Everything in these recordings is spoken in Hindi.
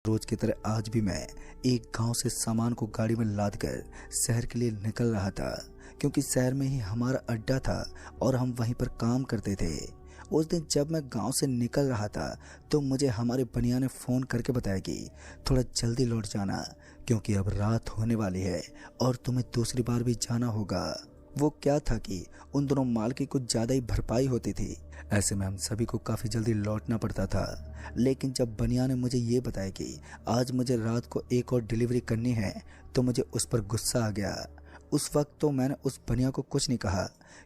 रोज की तरह आज भी मैं एक गांव से सामान को गाड़ी में लाद कर शहर के लिए निकल रहा था, क्योंकि शहर में ही हमारा अड्डा था और हम वहीं पर काम करते थे। उस दिन जब मैं गांव से निकल रहा था तो मुझे हमारे बनिया ने फ़ोन करके बताया कि थोड़ा जल्दी लौट जाना, क्योंकि अब रात होने वाली है और तुम्हें दूसरी बार भी जाना होगा। वो क्या था कि उन दोनों माल की कुछ ज़्यादा ही भरपाई होती थी। ऐसे में हम सभी को काफ़ी जल्दी लौटना पड़ता था। लेकिन जब बनिया ने मुझे ये बताया कि आज मुझे रात को एक और डिलीवरी करनी है तो मुझे उस पर गुस्सा आ गया। उस वक्त तो मैंने उस बनिया को कुछ नहीं कहा,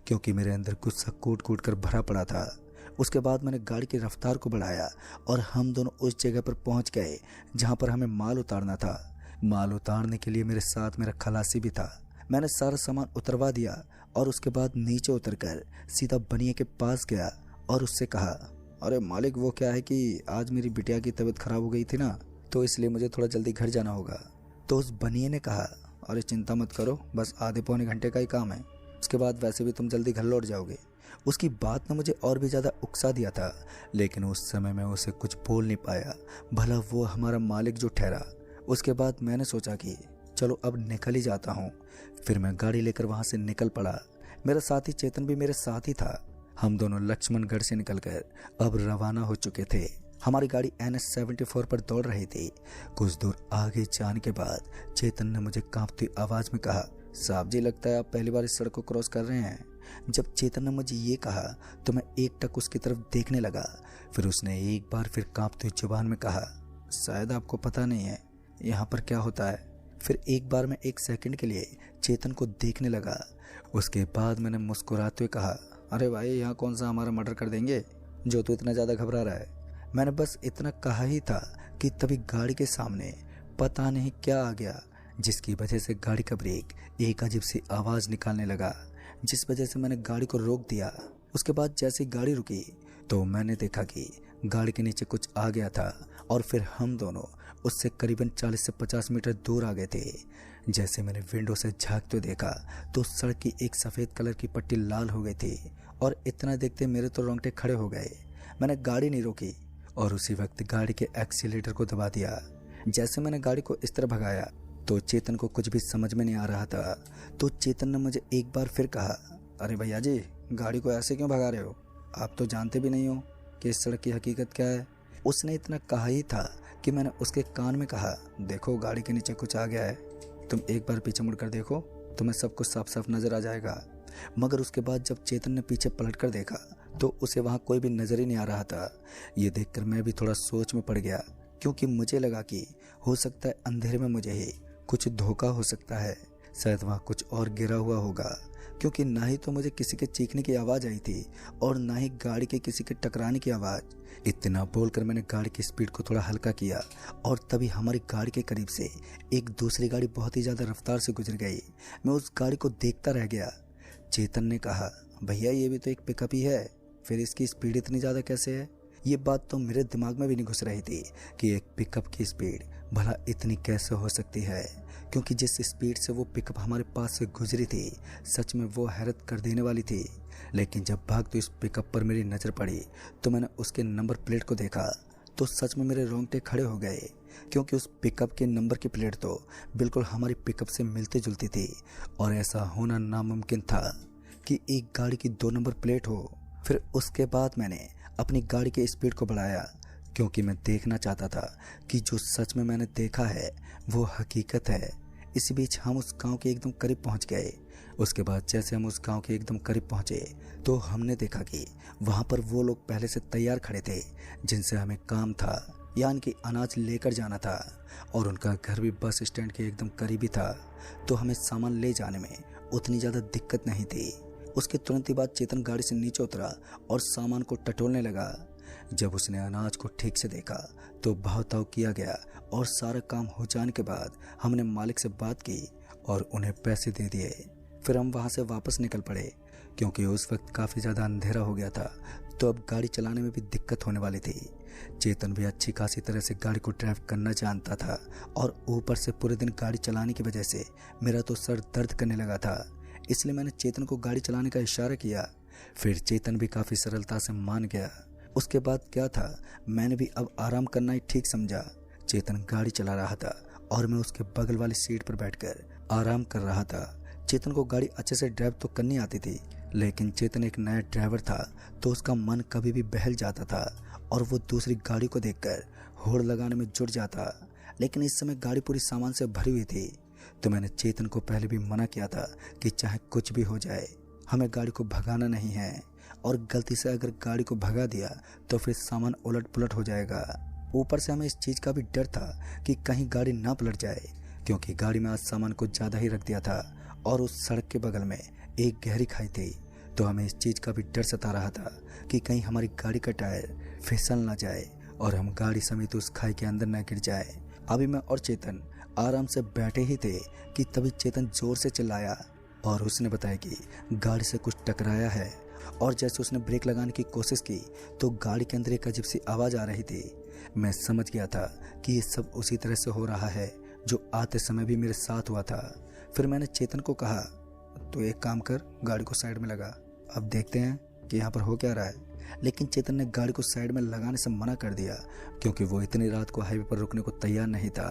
क्योंकि मेरे अंदर गुस्सा कूट कूट कर भरा पड़ा था। उसके बाद मैंने गाड़ी की रफ्तार को बढ़ाया और हम दोनों उस जगह पर पहुंच गए जहां पर हमें माल उतारना था। माल उतारने के लिए मेरे साथ मेरा खलासी भी था। मैंने सारा सामान उतरवा दिया और उसके बाद नीचे उतरकर सीधा बनिए के पास गया और उससे कहा, अरे मालिक, वो क्या है कि आज मेरी बिटिया की तबीयत खराब हो गई थी ना, तो इसलिए मुझे थोड़ा जल्दी घर जाना होगा। तो उस बनिए ने कहा, अरे चिंता मत करो, बस आधे पौने घंटे का ही काम है, उसके बाद वैसे भी तुम जल्दी घर लौट जाओगे। उसकी बात ने मुझे और भी ज़्यादा उकसा दिया था, लेकिन उस समय मैं उसे कुछ बोल नहीं पाया, भला वो हमारा मालिक जो ठहरा। उसके बाद मैंने सोचा कि चलो अब निकल ही जाता हूँ। फिर मैं गाड़ी लेकर वहाँ से निकल पड़ा। मेरा साथी चेतन भी मेरे साथ ही था। हम दोनों लक्ष्मणगढ़ से निकलकर अब रवाना हो चुके थे। हमारी गाड़ी NH74 पर दौड़ रही थी। कुछ दूर आगे जाने के बाद चेतन ने मुझे कांपती आवाज में कहा, साहब जी, लगता है आप पहली बार इस सड़क को क्रॉस कर रहे हैं। जब चेतन ने मुझे ये कहा तो मैं एकटक उसकी तरफ देखने लगा। फिर उसने एक बार फिर कांपती जुबान में कहा, शायद आपको पता नहीं है यहाँ पर क्या होता है। फिर एक बार मैं एक सेकंड के लिए चेतन को देखने लगा। उसके बाद मैंने मुस्कुराते हुए कहा, अरे भाई, यहाँ कौन सा हमारा मर्डर कर देंगे जो तू इतना ज़्यादा घबरा रहा है। मैंने बस इतना कहा ही था कि तभी गाड़ी के सामने पता नहीं क्या आ गया, जिसकी वजह से गाड़ी का ब्रेक एक अजीब सी आवाज़ निकालने लगा, जिस वजह से मैंने गाड़ी को रोक दिया। उसके बाद जैसे गाड़ी रुकी तो मैंने देखा कि गाड़ी के नीचे कुछ आ गया था और फिर हम दोनों उससे करीबन 40 से 50 मीटर दूर आ गए थे। जैसे मैंने विंडो से झांकते हुए देखा तो सड़क की एक सफ़ेद कलर की पट्टी लाल हो गई थी और इतना देखते मेरे तो रोंगटे खड़े हो गए। मैंने गाड़ी नहीं रोकी और उसी वक्त गाड़ी के एक्सीलेटर को दबा दिया। जैसे मैंने गाड़ी को इस तरह भगाया तो चेतन को कुछ भी समझ में नहीं आ रहा था। तो चेतन ने मुझे एक बार फिर कहा, अरे भैया जी, गाड़ी को ऐसे क्यों भगा रहे हो? आप तो जानते भी नहीं हो कि इस सड़क की हकीकत क्या है। उसने इतना कहा ही था कि मैंने उसके कान में कहा, देखो गाड़ी के नीचे कुछ आ गया है, तुम एक बार पीछे मुड़कर देखो, तुम्हें सब कुछ साफ साफ नजर आ जाएगा। मगर उसके बाद जब चेतन ने पीछे पलटकर देखा तो उसे वहाँ कोई भी नजर ही नहीं आ रहा था। ये देखकर मैं भी थोड़ा सोच में पड़ गया, क्योंकि मुझे लगा कि हो सकता है अंधेरे में मुझे ही कुछ धोखा हो सकता है। शायद वहाँ कुछ और गिरा हुआ होगा, क्योंकि ना ही तो मुझे किसी के चीखने की आवाज़ आई थी और ना ही गाड़ी के किसी के टकराने की आवाज़। इतना बोलकर मैंने गाड़ी की स्पीड को थोड़ा हल्का किया और तभी हमारी गाड़ी के करीब से एक दूसरी गाड़ी बहुत ही ज़्यादा रफ्तार से गुजर गई। मैं उस गाड़ी को देखता रह गया। चेतन ने कहा, भैया ये भी तो एक पिकअप ही है, फिर इसकी स्पीड इतनी ज़्यादा कैसे है? ये बात तो मेरे दिमाग में भी नहीं घुस रही थी कि एक पिकअप की स्पीड भला इतनी कैसे हो सकती है, क्योंकि जिस स्पीड से वो पिकअप हमारे पास से गुजरी थी सच में वो हैरत कर देने वाली थी। लेकिन जब भागते इस पिकअप पर मेरी नज़र पड़ी तो मैंने उसके नंबर प्लेट को देखा तो सच में मेरे रोंगटे खड़े हो गए, क्योंकि उस पिकअप के नंबर की प्लेट तो बिल्कुल हमारी पिकअप से मिलती जुलती थी और ऐसा होना नामुमकिन था कि एक गाड़ी की 2 नंबर प्लेट हो। फिर उसके बाद मैंने अपनी गाड़ी की स्पीड को बढ़ाया, क्योंकि मैं देखना चाहता था कि जो सच में मैंने देखा है वो हकीकत है। इसी बीच हम उस गांव के एकदम करीब पहुंच गए। उसके बाद जैसे हम उस गांव के एकदम करीब पहुंचे तो हमने देखा कि वहां पर वो लोग पहले से तैयार खड़े थे जिनसे हमें काम था, यानी कि अनाज लेकर जाना था, और उनका घर भी बस स्टैंड के एकदम करीब ही था, तो हमें सामान ले जाने में उतनी ज़्यादा दिक्कत नहीं थी। उसके तुरंत ही बाद चेतन गाड़ी से नीचे उतरा और सामान को टटोलने लगा। जब उसने अनाज को ठीक से देखा तो भाव-ताव किया गया और सारा काम हो जाने के बाद हमने मालिक से बात की और उन्हें पैसे दे दिए। फिर हम वहाँ से वापस निकल पड़े, क्योंकि उस वक्त काफ़ी ज़्यादा अंधेरा हो गया था, तो अब गाड़ी चलाने में भी दिक्कत होने वाली थी। चेतन भी अच्छी खासी तरह से गाड़ी को ड्राइव करना जानता था और ऊपर से पूरे दिन गाड़ी चलाने की वजह से मेरा तो सर दर्द करने लगा था। इसलिए मैंने चेतन को गाड़ी चलाने का इशारा किया। फिर चेतन भी काफ़ी सरलता से मान गया। उसके बाद क्या था, मैंने भी अब आराम करना ही ठीक समझा। चेतन गाड़ी चला रहा था और मैं उसके बगल वाली सीट पर बैठकर आराम कर रहा था। चेतन को गाड़ी अच्छे से ड्राइव तो करनी आती थी, लेकिन चेतन एक नया ड्राइवर था तो उसका मन कभी भी बहल जाता था और वो दूसरी गाड़ी को देखकर होड़ लगाने में जुट जाता। लेकिन इस समय गाड़ी पूरी सामान से भरी हुई थी, तो मैंने चेतन को पहले भी मना किया था कि चाहे कुछ भी हो जाए हमें गाड़ी को भगाना नहीं है, और गलती से अगर गाड़ी को भगा दिया तो फिर सामान उलट पुलट हो जाएगा। ऊपर से हमें इस चीज़ का भी डर था कि कहीं गाड़ी ना पलट जाए, क्योंकि गाड़ी में आज सामान को ज़्यादा ही रख दिया था और उस सड़क के बगल में एक गहरी खाई थी। तो हमें इस चीज़ का भी डर सता रहा था कि कहीं हमारी गाड़ी का टायर फिसल ना जाए और हम गाड़ी समेत उस खाई के अंदर न गिर जाए। अभी मैं और चेतन आराम से बैठे ही थे कि तभी चेतन जोर से चिल्लाया और उसने बताया कि गाड़ी से कुछ टकराया है। और जैसे उसने ब्रेक लगाने की कोशिश की तो गाड़ी के अंदर एक अजीब सी आवाज़ आ रही थी। मैं समझ गया था कि ये सब उसी तरह से हो रहा है जो आते समय भी मेरे साथ हुआ था। फिर मैंने चेतन को कहा, तो एक काम कर, गाड़ी को साइड में लगा, अब देखते हैं कि यहाँ पर हो क्या रहा है। लेकिन चेतन ने गाड़ी को साइड में लगाने से मना कर दिया, क्योंकि वो इतनी रात को हाईवे पर रुकने को तैयार नहीं था।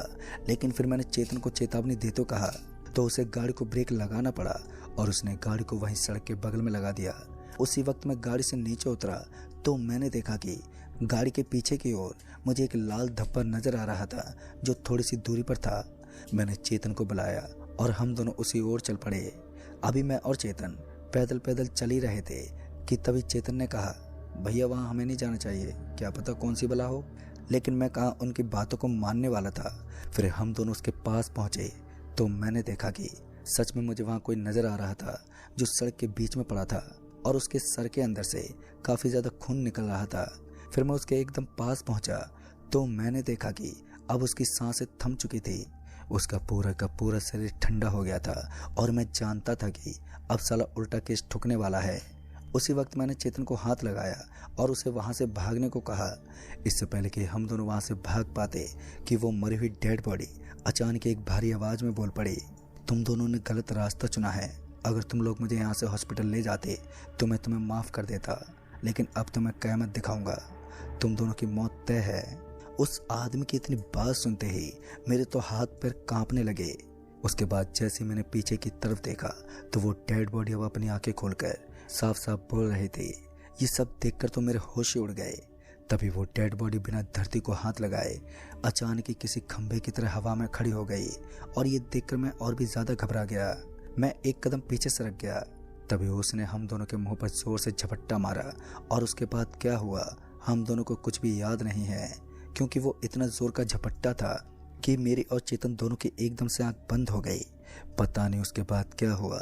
लेकिन फिर मैंने चेतन को चेतावनी देते कहा तो उसे गाड़ी को ब्रेक लगाना पड़ा और उसने गाड़ी को वहीं सड़क के बगल में लगा दिया। उसी वक्त मैं गाड़ी से नीचे उतरा तो मैंने देखा कि गाड़ी के पीछे की ओर मुझे एक लाल धब्बा नजर आ रहा था जो थोड़ी सी दूरी पर था। मैंने चेतन को बुलाया और हम दोनों उसी ओर चल पड़े। अभी मैं और चेतन पैदल पैदल चल ही रहे थे कि तभी चेतन ने कहा, भैया वहाँ हमें नहीं जाना चाहिए, क्या पता कौन सी बला हो। लेकिन मैं कहाँ उनकी बातों को मानने वाला था। फिर हम दोनों उसके पास पहुँचे तो मैंने देखा कि सच में मुझे वहाँ कोई नज़र आ रहा था जो सड़क के बीच में पड़ा था और उसके सर के अंदर से काफ़ी ज़्यादा खून निकल रहा था। फिर मैं उसके एकदम पास पहुँचा तो मैंने देखा कि अब उसकी सांसें थम चुकी थी। उसका पूरा का पूरा शरीर ठंडा हो गया था और मैं जानता था कि अब साला उल्टा केस ठुकने वाला है। उसी वक्त मैंने चेतन को हाथ लगाया और उसे वहाँ से भागने को कहा। इससे पहले कि हम दोनों वहाँ से भाग पाते कि वो मरी हुई डेड बॉडी अचानक एक भारी आवाज़ में बोल पड़ी, तुम दोनों ने गलत रास्ता चुना है। अगर तुम लोग मुझे यहाँ से हॉस्पिटल ले जाते तो मैं तुम्हें माफ़ कर देता, लेकिन अब तो मैं क़यामत दिखाऊंगा, तुम दोनों की मौत तय है। उस आदमी की इतनी बात सुनते ही मेरे तो हाथ पैर कांपने लगे। उसके बाद जैसे मैंने पीछे की तरफ देखा तो वो डेड बॉडी अब अपनी आंखें खोलकर साफ साफ बोल रहे थे। ये सब देखकर तो मेरे होश ही उड़ गए। तभी वो डेड बॉडी बिना धरती को हाथ लगाए अचानक ही किसी खंभे की तरह हवा में खड़ी हो गई और ये देखकर मैं और भी ज़्यादा घबरा गया। मैं एक कदम पीछे सरक गया। तभी उसने हम दोनों के मुंह पर जोर से झपट्टा मारा और उसके बाद क्या हुआ हम दोनों को कुछ भी याद नहीं है, क्योंकि वो इतना जोर का झपट्टा था कि मेरी और चेतन दोनों की एकदम से आंख बंद हो गई। पता नहीं उसके बाद क्या हुआ,